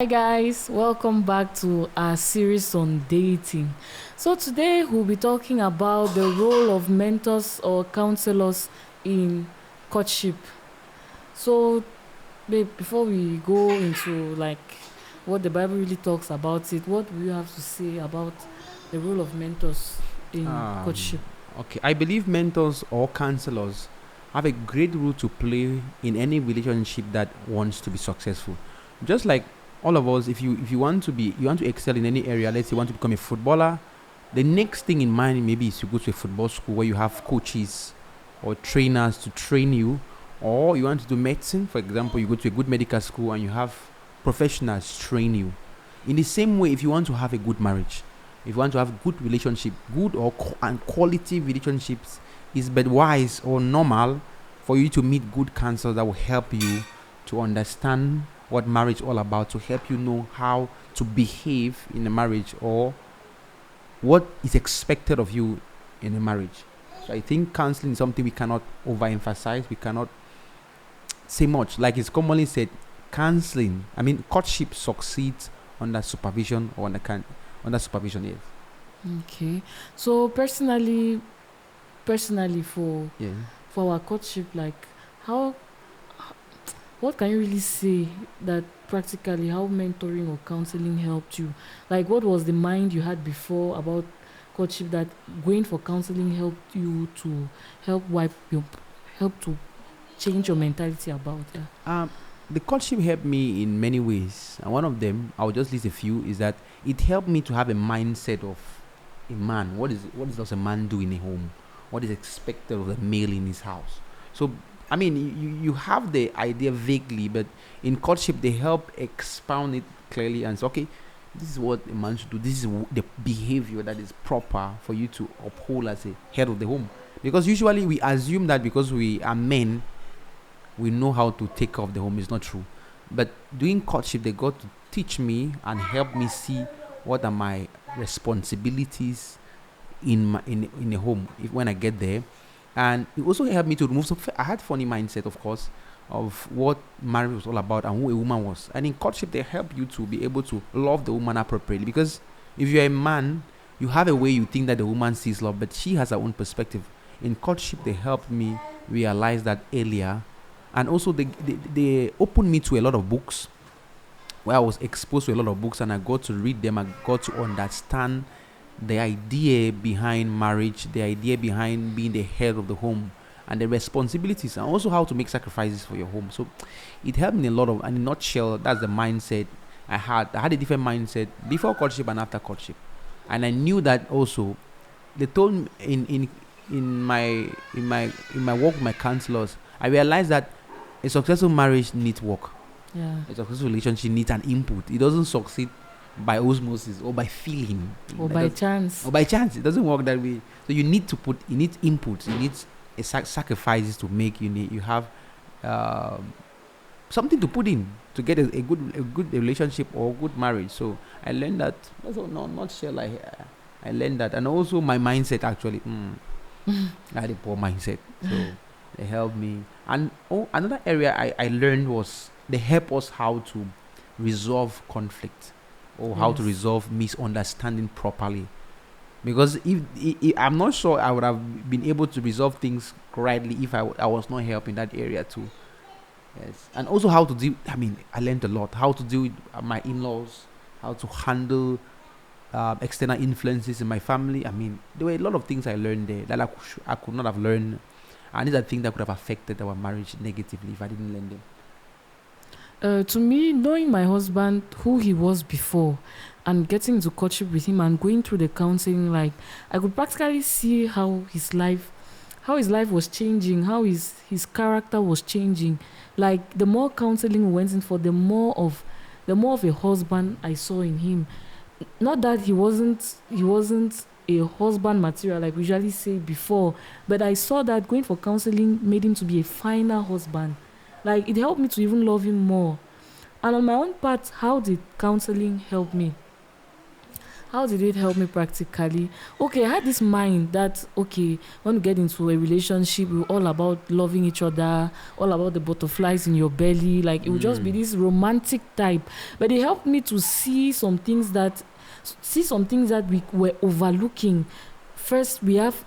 Hi guys, welcome back to our series on dating. So today we'll be talking about the role of mentors or counselors in courtship. So babe, before we go into what the Bible really talks about it, what do you have to say about the role of mentors in Um, courtship? okay, I believe mentors or counselors have a great role to play in any relationship that wants to be successful. Just like all of us, if you want to be, you want to excel in any area. Let's say you want to become a footballer. The next thing in mind maybe is to go to a football school where you have coaches or trainers to train you, or you want to do medicine. For example, you go to a good medical school and you have professionals train you. In the same way, if you want to have a good marriage, if you want to have good relationship, good and quality relationships, is but wise or normal for you to meet good counselors that will help you to understand what marriage is all about, to help you know how to behave in a marriage or what is expected of you in a marriage. So I think counseling is something we cannot overemphasize. We cannot say much. Like it's commonly said, counseling, I mean, courtship succeeds under supervision or under supervision, yes. Okay. So personally Yeah. for our courtship, how what can you really say that practically how mentoring or counseling helped you? Like, what was the mind you had before about courtship that going for counseling helped you to help wipe your help to change your mentality about? Yeah. Um, the courtship helped me in many ways, and one of them, I'll just list a few, is that it helped me to have a mindset of a man. What does a man do in a home? What is expected of a male in his house? So, I mean, you have the idea vaguely, but in courtship they help expound it clearly and say, okay, this is what a man should do. This is the behavior that is proper for you to uphold as a head of the home. Because usually we assume that because we are men, we know how to take care of the home. Is not true. But doing courtship, they got to teach me and help me see what are my responsibilities in a home if when I get there, and it also helped me to remove some. I had funny mindset, of course, of what marriage was all about and who a woman was. And in courtship, they help you to be able to love the woman appropriately, because if you're a man, you have a way you think that the woman sees love, but she has her own perspective. In courtship, they helped me realize that earlier, and also they opened me to a lot of books where I was exposed to a lot of books and I got to read them. I got to understand the idea behind marriage, the idea behind being the head of the home, and the responsibilities, and also how to make sacrifices for your home. So it helped me a lot of, and in a nutshell, that's the mindset I had. I had a different mindset before courtship and after courtship. And I knew that also they told me in my work with my counselors, I realized that a successful marriage needs work. Yeah. A successful relationship needs an input. It doesn't succeed by osmosis or by feeling. Or That by does, chance. or by chance. It doesn't work that way. So you need to put. You need input. You need sacrifices to make. You have um, something to put in to get a good relationship or good marriage. So I learned that. That's all, no, not shell. I learned that, and also my mindset actually. I had a poor mindset, so they helped me. And another area I learned was they help us how to resolve conflict or how to Yes. resolve misunderstanding properly. Because if I'm not sure I would have been able to resolve things correctly if I was not helping that area too. Yes, and also how to deal. I mean, I learned a lot how to deal with my in-laws, how to handle external influences in my family. I mean, there were a lot of things I learned there that I could not have learned, and these are things that could have affected our marriage negatively if I didn't learn them. To me, knowing my husband, who he was before, and getting into courtship with him and going through the counseling, like I could practically see how his life was changing, how his character was changing. Like the more counseling we went in for, the more of a husband I saw in him. Not that he wasn't a husband material like we usually say before, but I saw that going for counseling made him to be a finer husband. Like it helped me to even love him more. And on my own part, how did counseling help me? How did it help me practically? Okay, I had this mind that, okay, when we get into a relationship, we're all about loving each other, all about the butterflies in your belly. Like, it would just be this romantic type. But it helped me to see some things that we were overlooking. First, we have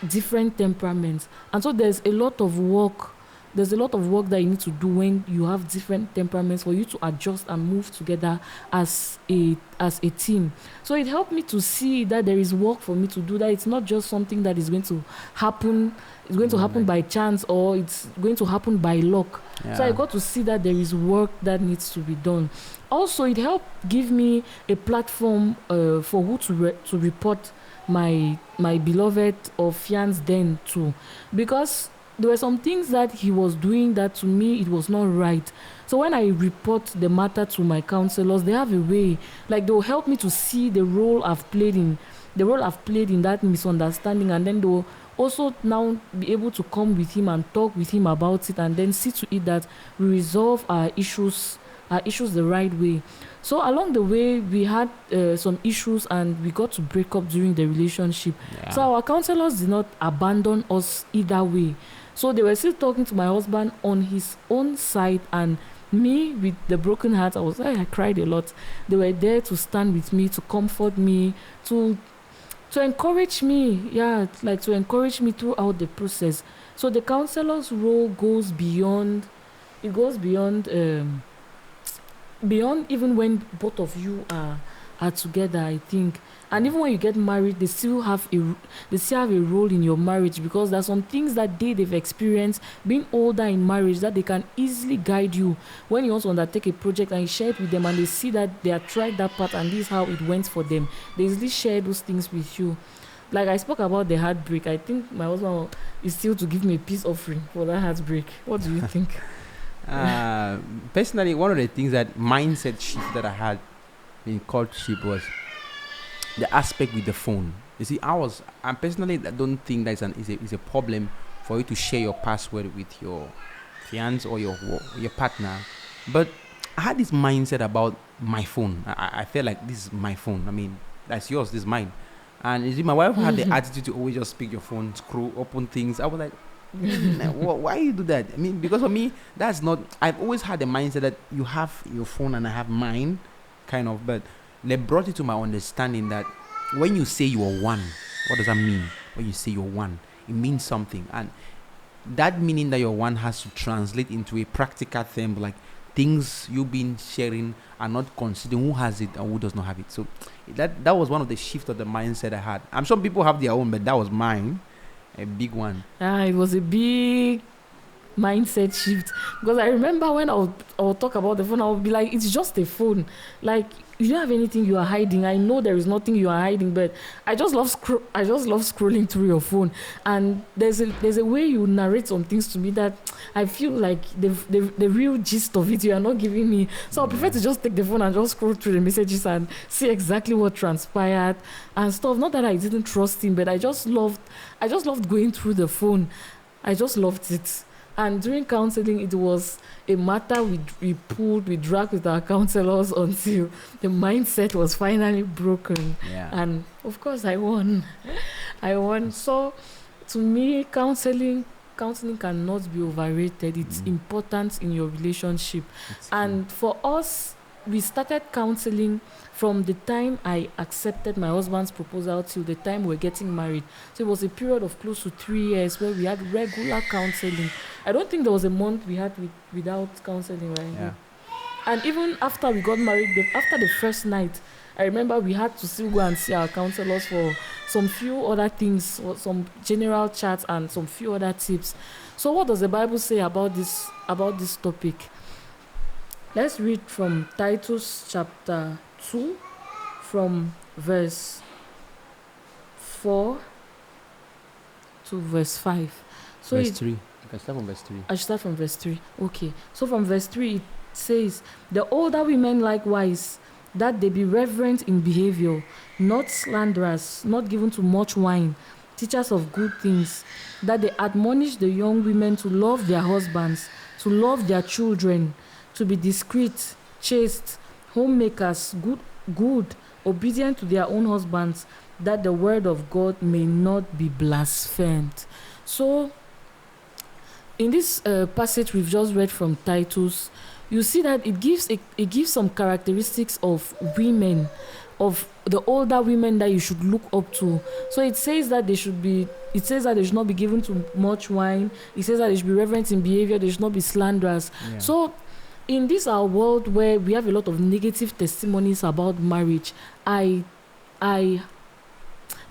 different temperaments, and so there's a lot of work that you need to do when you have different temperaments, for you to adjust and move together as a team. So it helped me to see that there is work for me to do, that it's not just something that is going to happen, it's going to happen by chance, or it's going to happen by luck. So I got to see that there is work that needs to be done. Also, it helped give me a platform for who to report my beloved or fiancé then to, because there were some things that he was doing that to me it was not right. So when I report the matter to my counselors, they have a way, like they'll help me to see the role I've played in that misunderstanding, and then they'll also now be able to come with him and talk with him about it, and then see to it that we resolve our issues the right way. So along the way, we had some issues, and we got to break up during the relationship. So our counselors did not abandon us either way. So they were still talking to my husband on his own side, and me with the broken heart, I cried a lot. They were there to stand with me, to comfort me, to encourage me, to encourage me throughout the process. So the counselor's role goes beyond. It goes beyond even when both of you are together, I think. And even when you get married, they still have a role in your marriage, because there's some things that they've experienced being older in marriage, that they can easily guide you when you want to undertake a project, and you share it with them, and they see that they have tried that part and this is how it went for them. They easily share those things with you. Like I spoke about the heartbreak, I think my husband is still to give me a peace offering for that heartbreak. What do you think? Personally, one of the things that mindset shift that I had in courtship was the aspect with the phone. You see, I personally don't think that is a problem for you to share your password with your fiance or your partner. But I had this mindset about my phone. I felt like this is my phone. I mean, that's yours, this is mine. And you see, my wife had the attitude to always just pick your phone, scroll, open things. I was like, why you do that? I mean, because for me, that's not. I've always had the mindset that you have your phone and I have mine, kind of. But they brought it to my understanding that when you say you are one, what does that mean? When you say you're one, it means something, and that meaning that you're one has to translate into a practical term, like things you've been sharing are not considering who has it and who does not have it. So that was one of the shifts of the mindset I had. I'm sure people have their own, but that was mine. A big one. It was a big mindset shift, because I remember when I'll talk about the phone, I'll be like, it's just a phone. Like, you don't have anything you are hiding. I know there is nothing you are hiding, but I just love scrolling through your phone. And there's a way you narrate some things to me that I feel like the real gist of it you are not giving me. So I prefer to just take the phone and just scroll through the messages and see exactly what transpired and stuff. Not that I didn't trust him, but I just loved going through the phone. I just loved it. And during counseling, it was a matter we dragged with our counselors until the mindset was finally broken. And of course, I won. So, to me, counseling cannot be overrated. It's important in your relationship. And for us, we started counseling from the time I accepted my husband's proposal till the time we're getting married. So it was a period of close to 3 years where we had regular counseling. I don't think there was a month we had without counseling, right? Yeah. And even after we got married, after the first night, I remember we had to still go and see our counselors for some few other things, some general chats and some few other tips. So what does the Bible say about this topic? Let's read from Titus chapter 2, from verse 4 to verse 5. So verse 3. You can start from verse 3. I should start from verse 3. Okay. So from verse 3, it says, the older women likewise, that they be reverent in behavior, not slanderers, not given to much wine, teachers of good things, that they admonish the young women to love their husbands, to love their children, to be discreet, chaste, homemakers, good, obedient to their own husbands, that the word of God may not be blasphemed. So, in this passage we've just read from Titus, you see that it gives some characteristics of women, of the older women that you should look up to. So it says that they should not be given to much wine. It says that they should be reverent in behavior. They should not be slanderers. Yeah. So in this our world where we have a lot of negative testimonies about marriage, I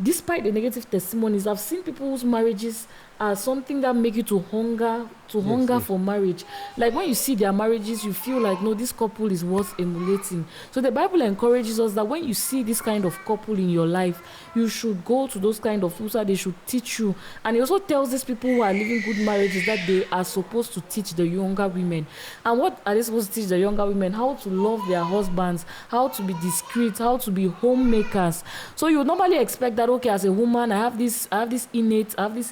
despite the negative testimonies, I've seen people whose marriages are something that make you to hunger Yes. for marriage. Like when you see their marriages, you feel like, no, this couple is worth emulating. So the Bible encourages us that when you see this kind of couple in your life, you should go to those kind of people so that they should teach you. And it also tells these people who are living good marriages that they are supposed to teach the younger women. And what are they supposed to teach the younger women? How to love their husbands, how to be discreet, how to be homemakers. So you would normally expect that, okay, as a woman, I have this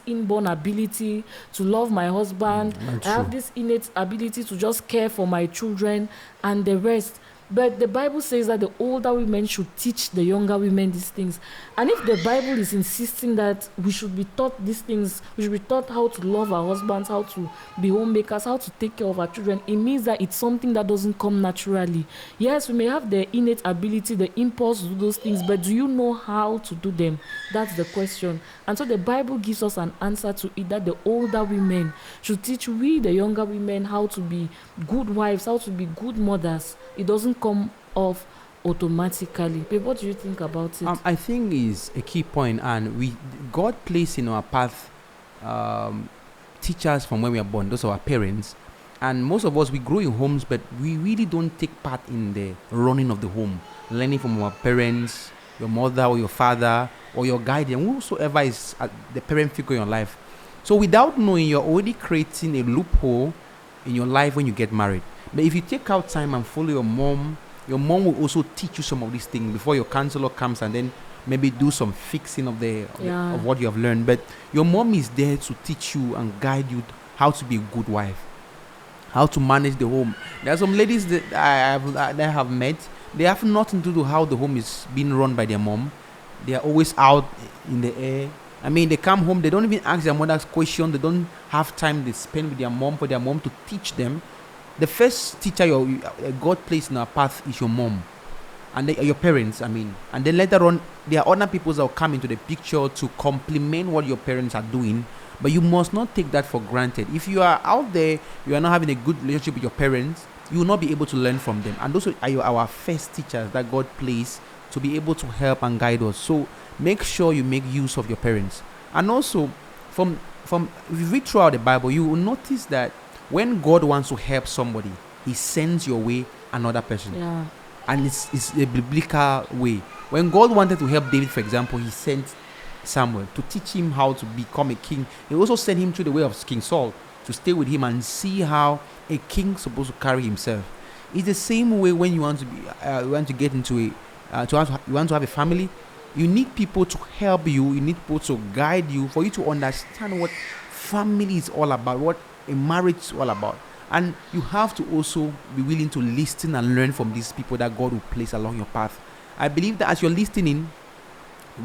inborn ability to love my husband. I have this innate ability to just care for my children and the rest. But the Bible says that the older women should teach the younger women these things. And if the Bible is insisting that we should be taught these things, we should be taught how to love our husbands, how to be homemakers, how to take care of our children, it means that it's something that doesn't come naturally. Yes, we may have the innate ability, the impulse to do those things, but do you know how to do them? That's the question. And so the Bible gives us an answer to it, that the older women should teach we, the younger women, how to be good wives, how to be good mothers. It doesn't come off automatically. But what do you think about it? I think is a key point, and God placed in our path teachers from when we are born. Those are our parents, and most of us, we grow in homes, but we really don't take part in the running of the home, learning from our parents, your mother or your father or your guardian, whosoever is the parent figure in your life. So without knowing, you're already creating a loophole in your life when you get married. But if you take out time and follow your mom will also teach you some of these things before your counselor comes, and then maybe do some fixing of what you have learned. But your mom is there to teach you and guide you how to be a good wife, how to manage the home. There are some ladies that I have met. They have nothing to do how the home is being run by their mom. They are always out in the air. I mean, they come home, they don't even ask their mother's question. They don't have time they spend with their mom for their mom to teach them. The first teacher God placed in our path is your mom, and your parents, and then later on, there are other people that will come into the picture to complement what your parents are doing, but you must not take that for granted. If you are out there, you are not having a good relationship with your parents, you will not be able to learn from them, and those are our first teachers that God placed to be able to help and guide us. So make sure you make use of your parents. And also, from if you read throughout the Bible, you will notice that when God wants to help somebody, He sends your way another person. Yeah. And it's a biblical way. When God wanted to help David, for example, He sent Samuel to teach him how to become a king. He also sent him through the way of King Saul to stay with him and see how a king is supposed to carry himself. It's the same way when you want to get into you want to have a family. You need people to help you. You need people to guide you for you to understand what family is all about, what a marriage is all about. And you have to also be willing to listen and learn from these people that God will place along your path. I believe that as you're listening,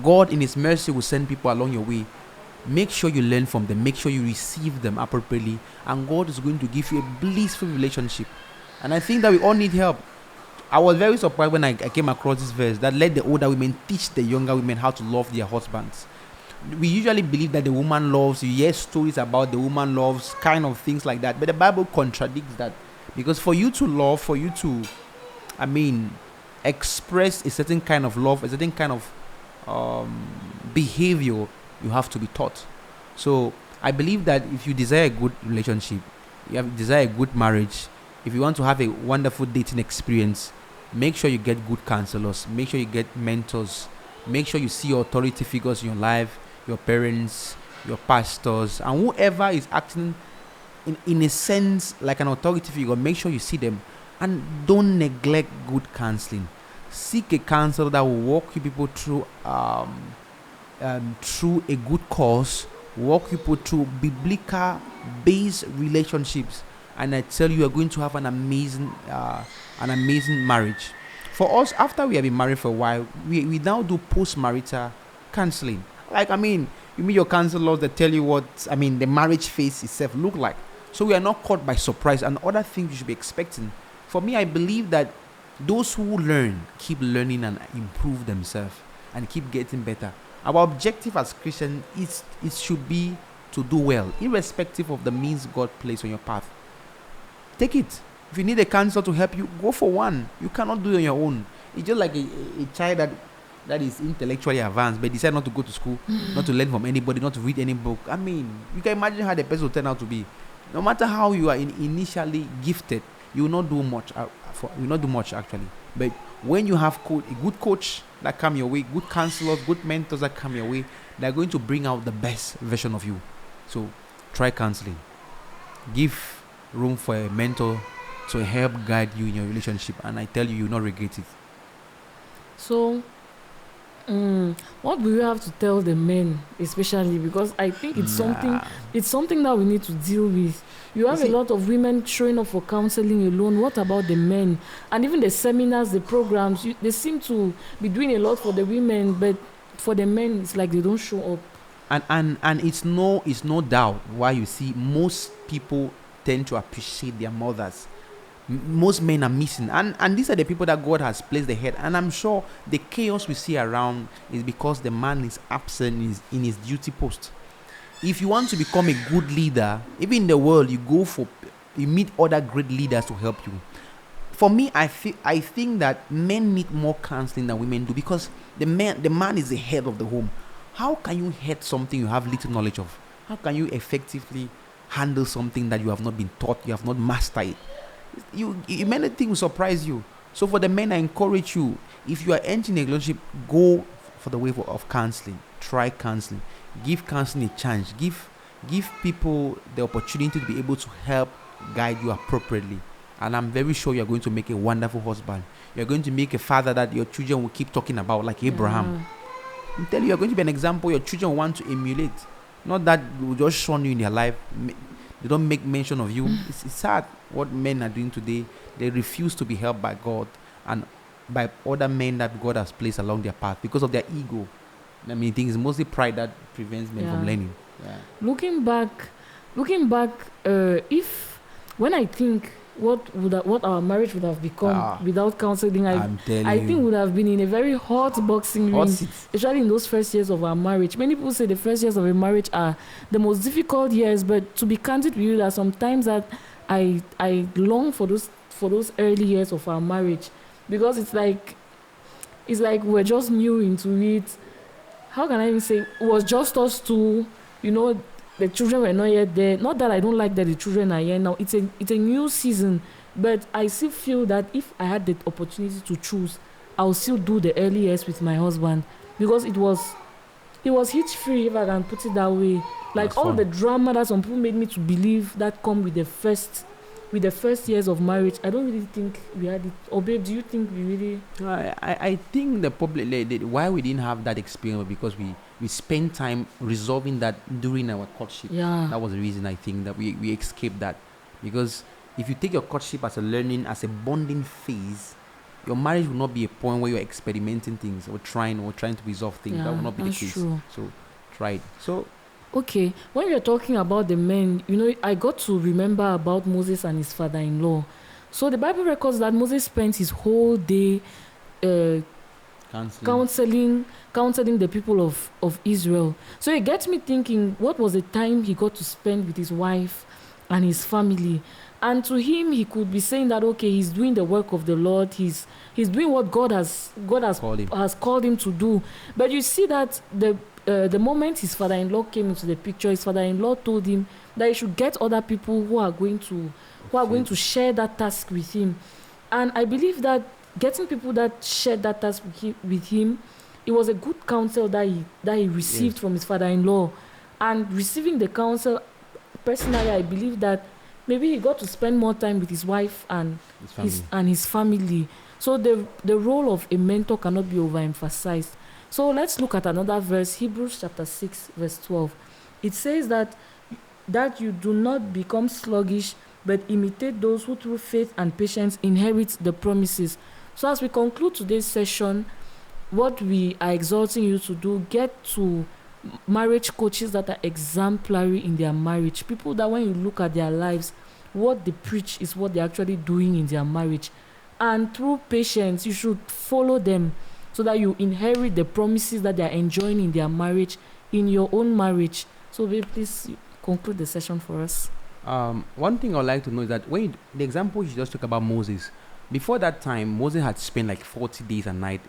God in His mercy will send people along your way. Make sure you learn from them. Make sure you receive them appropriately. And God is going to give you a blissful relationship. And I think that we all need help. I was very surprised when I came across this verse that let the older women teach the younger women how to love their husbands. We usually believe that the woman loves, you hear stories about the woman loves, kind of things like that. But the Bible contradicts that. Because for you to love, for you to, express a certain kind of love, a certain kind of behavior, you have to be taught. So I believe that if you desire a good relationship, desire a good marriage, if you want to have a wonderful dating experience, make sure you get good counselors, make sure you get mentors, make sure you see your authority figures in your life, your parents, your pastors, and whoever is acting in a sense like an authority figure. Make sure you see them, and don't neglect good counseling. Seek a counselor that will walk you people through through a good course, walk you people through biblical based relationships, and I tell you, are going to have an amazing marriage. For us, after we have been married for a while, we now do post-marital counseling. Like, I mean, you meet your counselors that tell you what, I mean, the marriage phase itself look like. So we are not caught by surprise and other things you should be expecting. For me, I believe that those who learn keep learning and improve themselves and keep getting better. Our objective as Christians is it should be to do well, irrespective of the means God placed on your path. Take it. If you need a counselor to help you, go for one. You cannot do it on your own. It's just like a child that is intellectually advanced but decide not to go to school, not to learn from anybody, not to read any book. I mean, you can imagine how the person will turn out to be. No matter how you are initially gifted, you will not do much. You will not do much actually. But when you have a good coach that come your way, good counselors, good mentors that come your way, they are going to bring out the best version of you. So try counseling. Give room for a mentor to help guide you in your relationship, and I tell you, you will not regret it. So, what do you have to tell the men, especially because I think it's something that we need to deal with. You have a lot of women showing up for counseling alone. What about the men? And even the seminars, the programs, they seem to be doing a lot for the women, but for the men, it's like they don't show up. And it's no doubt why you see most people tend to appreciate their mothers. Most men are missing, and these are the people that God has placed the head. And I'm sure the chaos we see around is because the man is absent in his duty post. If you want to become a good leader, even in the world, you meet other great leaders to help you. For me, I think that men need more counseling than women do, because the man is the head of the home. How can you head something you have little knowledge of? How can you effectively handle something that you have not been taught, you have not mastered it? Many things will surprise you. So for the men, I encourage you, if you are entering a relationship, go for the way of counseling. Try counseling. Give counseling a chance. Give people the opportunity to be able to help guide you appropriately. And I'm very sure you're going to make a wonderful husband. You're going to make a father that your children will keep talking about, like Abraham. I tell you, you're going to be an example your children want to emulate. Not that will just shun you in their life. They don't make mention of you. It's sad what men are doing today. They refuse to be helped by God and by other men that God has placed along their path because of their ego. I mean, I think it's mostly pride that prevents men from learning. Yeah. Looking back, if when I think what our marriage would have become without counseling, I think would have been in a very hot boxing ring, especially in those first years of our marriage. Many people say the first years of a marriage are the most difficult years, but to be candid with you, that sometimes that I long for those early years of our marriage, because it's like we're just new into it. How can I even say, it was just us two, the children were not yet there. Not that I don't like that the children are here now. It's a new season, but I still feel that if I had the opportunity to choose, I'll still do the early years with my husband, because it was hitch free, if I can put it that way. Like all the drama that some people made me to believe that come with the first years of marriage, I don't really think we had it. Or babe, do you think we really? I think the public why we didn't have that experience because we spent time resolving that during our courtship. Yeah. That was the reason I think that we escaped that. Because if you take your courtship as a learning, as a bonding phase, your marriage will not be a point where you're experimenting things or trying to resolve things. That will not be the case. True. So try it. So okay, when you're talking about the men, I got to remember about Moses and his father-in-law. So the Bible records that Moses spent his whole day counseling the people of Israel. So it gets me thinking, what was the time he got to spend with his wife and his family? And to him, he could be saying that, okay, he's doing the work of the Lord. He's doing what God has called him to do. But you see that the moment his father-in-law came into the picture, his father-in-law told him that he should get other people who are going to share that task with him. And I believe that getting people that shared that task with him, it was a good counsel that he received from his father-in-law. And receiving the counsel, personally, I believe that maybe he got to spend more time with his wife and his family. So the role of a mentor cannot be overemphasized. So let's look at another verse, Hebrews chapter 6, verse 12. It says that you do not become sluggish, but imitate those who through faith and patience inherit the promises. So as we conclude today's session, what we are exhorting you to do, get to marriage coaches that are exemplary in their marriage. People that when you look at their lives, what they preach is what they're actually doing in their marriage. And through patience, you should follow them so that you inherit the promises that they're enjoying in their marriage, in your own marriage. So babe, please conclude the session for us. One thing I'd like to know is that the example you just talk about Moses, before that time, Moses had spent like 40 days and night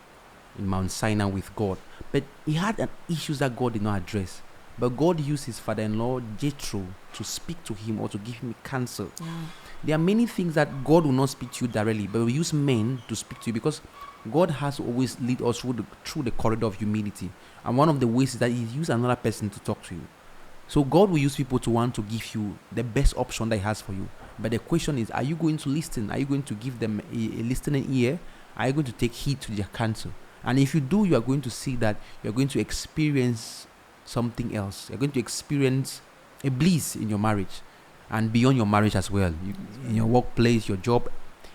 in Mount Sinai with God, but he had an issues that God did not address. But God used his father-in-law Jethro to speak to him or to give him counsel. There are many things that God will not speak to you directly, but will use men to speak to you, because God has to always lead us through the corridor of humility. And one of the ways is that he used another person to talk to you. So God will use people to want to give you the best option that he has for you. But the question is, are you going to listen? Are you going to give them a listening ear? Are you going to take heed to their counsel? And if you do, you are going to see that you're going to experience something else. You're going to experience a bliss in your marriage and beyond your marriage as well. In your workplace, your job,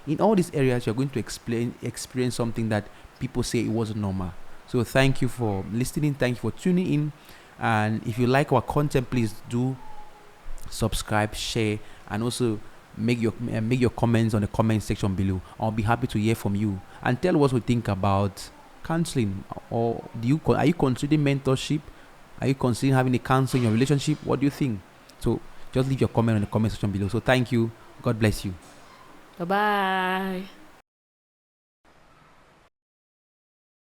in all these areas, you're going to experience something that people say it wasn't normal. So thank you for listening. Thank you for tuning in. And if you like our content, please do subscribe, share, and also make your comments on the comment section below. I'll be happy to hear from you and tell what you think about counseling. Or are you considering mentorship? Are you considering having a counsel in your relationship? What do you think? So just leave your comment on the comment section below. So thank you. God bless you. Bye-bye.